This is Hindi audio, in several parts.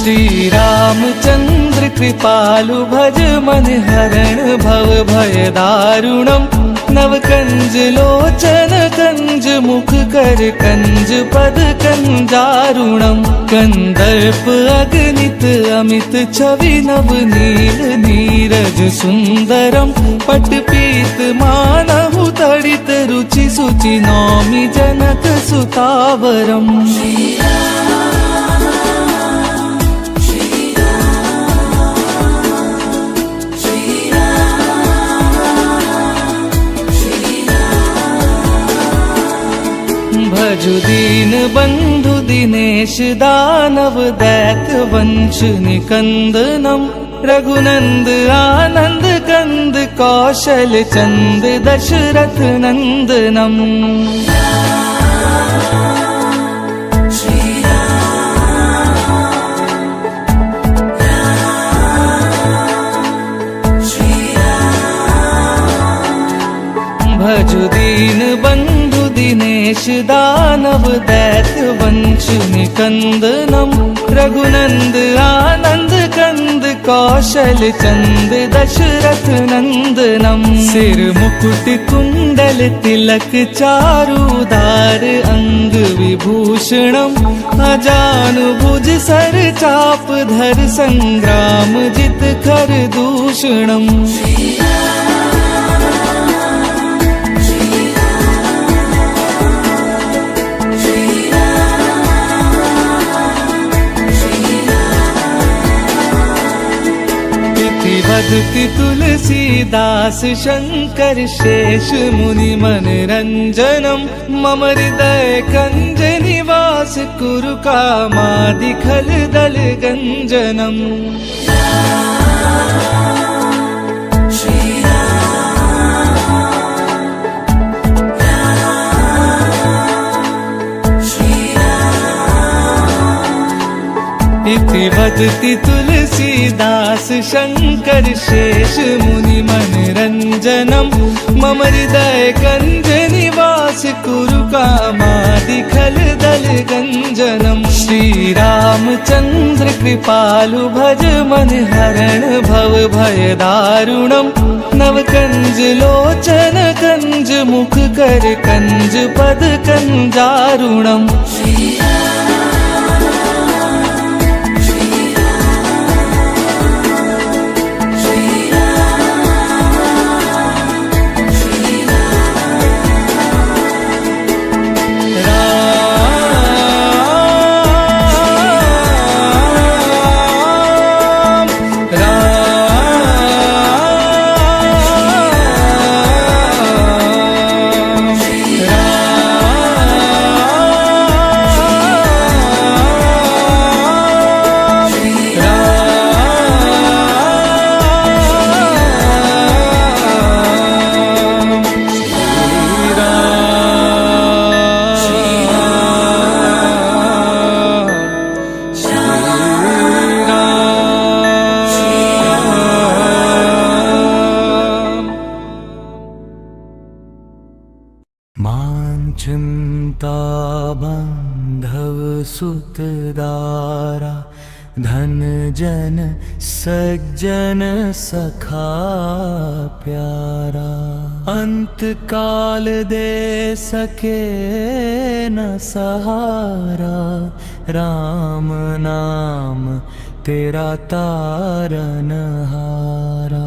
श्री रामचंद्र कृपालु भज मन हरण भव भय दारुणम। नव कंज लोचन कंज मुख कर कंज पद कंजारुणम। कंदर्प अगणित अमित छवि नव नील नीरज सुंदरम। पट पीत मानहु तड़ित रुचि सुचि नौमि जनक सुतावरम। भजु दीन बंधु दिनेश दानव दैत्य वंश निकंदनम। रघुनंद आनंद कंद कौशल चंद दशरथ नंदनम। भजु दीन बंधु दिनेश दानव दैत्य वंश निकंदनम। रघुनंद आनंद कंद कौशल चंद दशरथ नंदनम। सिर मुकुट कुंडल तिलक चारुदार अंग विभूषणम। अजानुभुज सर चाप धर संग्राम जित कर दूषणम। वदति तुलसीदास शंकर शेष मुनि मन रंजनम। मम हृदय कंज निवास कुरु कामादि खल दल गंजनम। इति वदति तुलसीदास शंकर शेष मुनि मन रंजनम। मम हृदय कंज निवास कुरु कामादि खल दल गंजनम। श्री रामचंद्र कृपालु भज मन हरण भव भय दारुणम। नव कंज लोचन कंज मुख कर कंज पद कंजारुणम। चिंता बंधव सुत दारा। धन जन सज्जन सखा प्यारा। अंत काल दे सके न सहारा। राम नाम तेरा तारन हारा।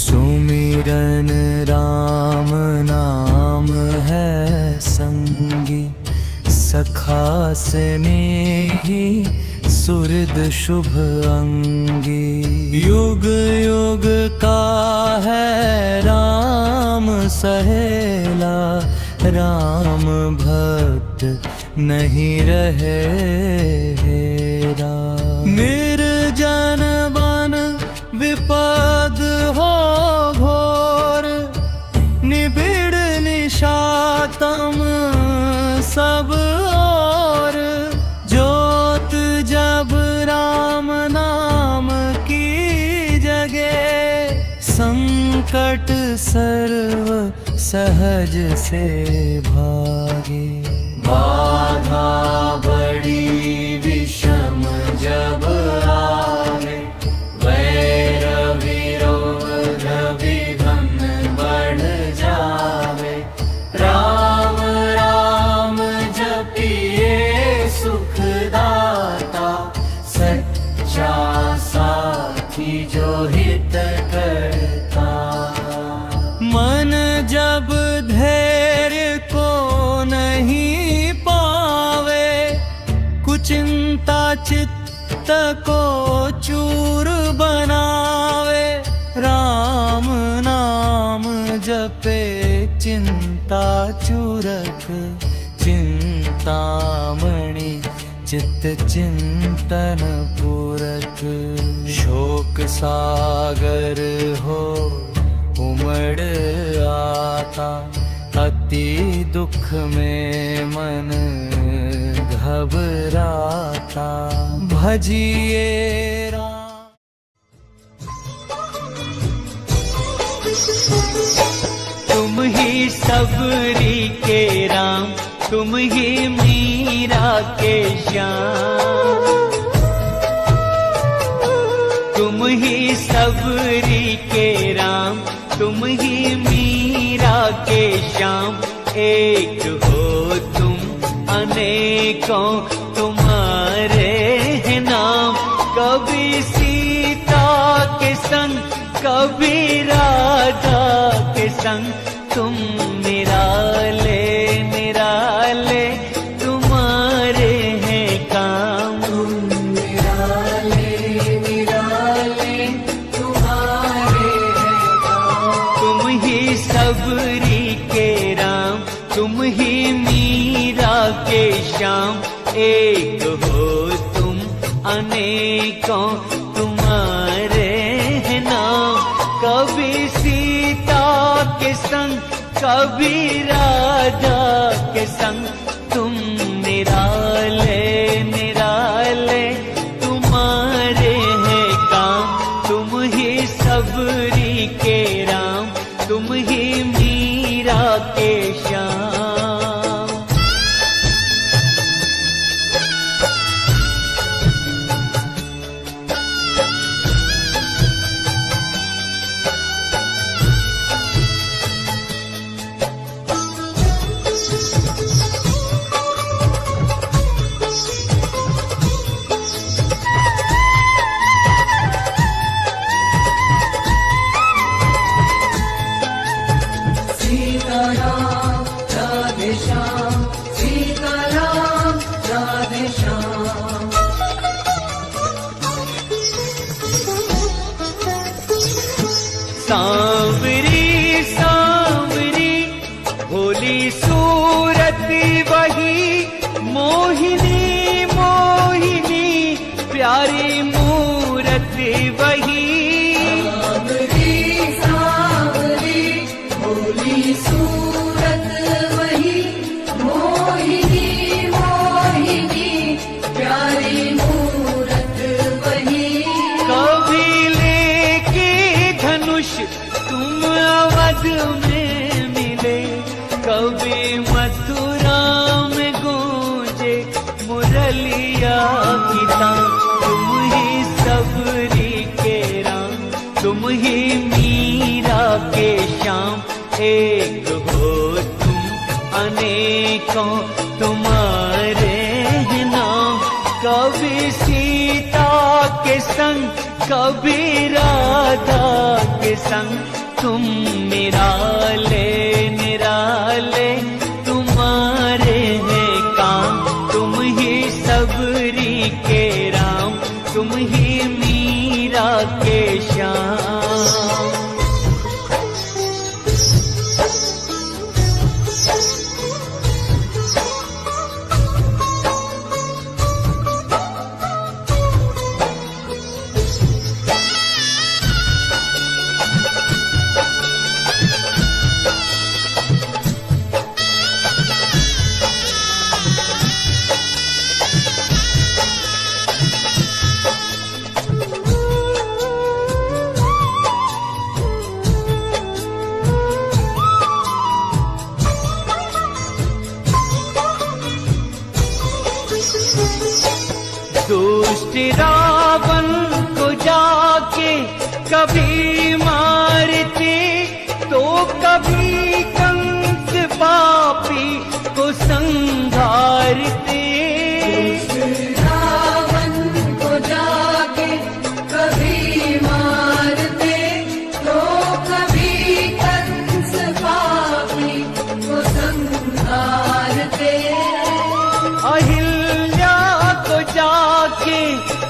सुमिरन राम नाम है संगी। सखा स्नेही सुहृद शुभ अंगी। युग युग का है राम सहेला। राम भक्त नहीं रहे हेरा। निर्जन बन विपद हो घोर। निबिड़ निशातम सब और। ज्योत जब राम नाम की जगे। संकट सर्व सहज से भागे। बाधा बड़ी विषम जब आवे, वैर विरोध विघन बढ़ जावे। राम राम जपिए सुखदाता, सच्चा साथी जो हित करता। मन जब धैर्य को नहीं पावे, कुचिंता चित्त को चूर बनावे। राम नाम जपे चिंता चूरक, चिंतामणि चित्त चिंतन पूरक। शोक सागर हो उमड़ आता, अति दुख में मन घबराता। भजिए राम। तुम ही सबरी के राम, तुम ही मीरा के श्याम। तुम ही सबरी के राम, तुम ही मीरा के श्याम। एक हो तुम अनेकों तुम्हारे हैं नाम। कभी सीता के संग, कभी राधा के संग, तुम निराले निराले तुम्हारे हैं काम। तुम निराले निराले तुम्हारे हैं काम। तुम ही सबरी के राम, तुम ही मीरा के श्याम। एक हो तुम अनेकों तुम्हारे हैं नाम। कभी सीता के संग, कभी राधा के संग, तुम निराले निराले तुम्हारे हैं काम। तुम ही सबरी के राम, तुम ही मीरा के श्याम। सीताराम राधे श्याम, सीताराम राधे श्याम। सांवरी सांवरी भोली सूरत वही, मोहिनी मोहिनी प्यारी मूरत वही। सूरत वही, मोहिनी मोहिनी प्यारी मूरत वही। कभी लेके धनुष तुम अवध में मिले, कभी मथुरा में गूंजे मुरलिया की तान। तुम ही सबरी के राम, तुम ही मीरा के श्याम। एक हो तुम अनेकों तुम्हारे हैं नाम। कभी सीता के संग, कभी राधा के संग, तुम निराले निराले तुम्हारे हैं काम। तुम ही सबरी के राम, तुम ही मीरा के श्याम। दुष्ट रावण को जाके कभी मारते, तो कभी कंस पापी को संहारते। रावण को जाके कभी मारते, तो कभी कंस पापी को संहारते। अहिल्या को जाके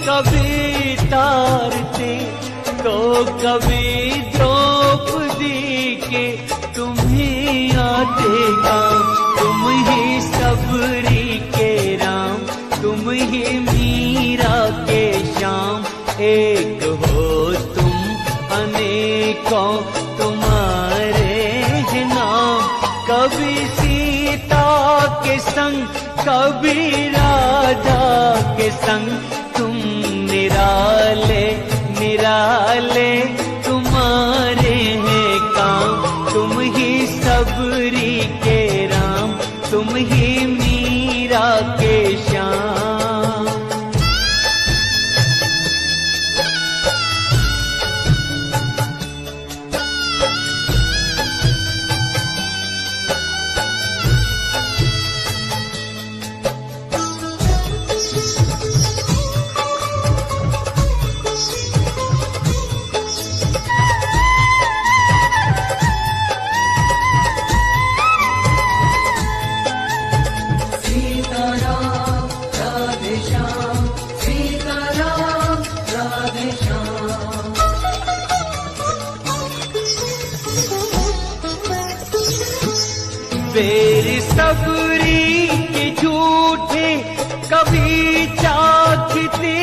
कभी तारते, तो कभी द्रौपदी के तुम्हें आते काम। तुम ही सबरी के राम, तुम ही मीरा के श्याम। एक हो तुम अनेकों तुम्हारे हैं नाम। कभी सीता के संग, कभी राधा के संग, तुम निराले निराले तुम्हारे हैं काम। तुम ही सबरी के राम, तुम ही मीरा के श्याम। सीताराम राधे श्याम, सीताराम राधे श्याम। बेर सबरी के झूठे कभी चाखते,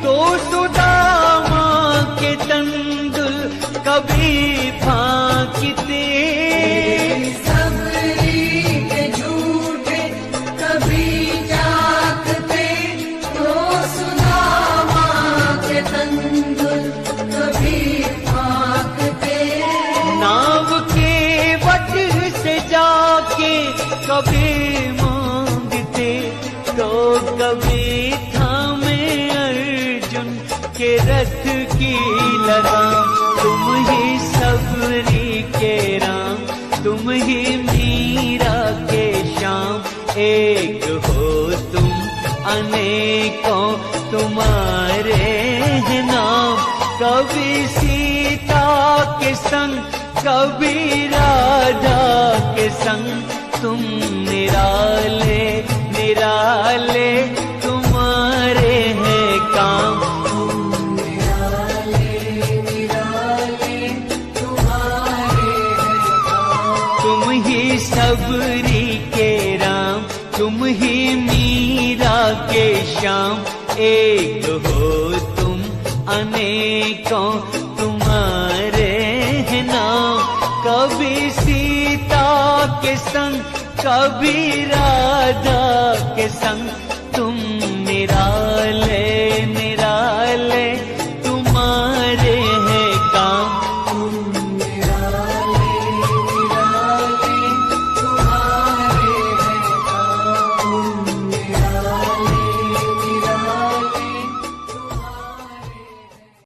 तो सुदामा के तंदुल कभी फांकते। सबरी के झूठे कभी जागते, तो सुदामा के तंदुल कभी फांकते। नाव के वट से जाके कभी मांगते, तो कभी थामे अर्जुन के रथ की लगाम। तुम ही सबरी के राम, तुम ही मीरा के श्याम। एक हो तुम अनेकों तुम्हारे हैं नाम। कभी सीता के संग, कभी राधा के संग, तुम निराले निराले तुम्हारे हैं काम। निराले निराले तुम्हारे हैं काम। तुम ही सबरी के राम, तुम ही मीरा के श्याम। एक हो तुम अनेकों तुम्हारे हैं नाम। कभी सीता के संग, कभी राधा के संग,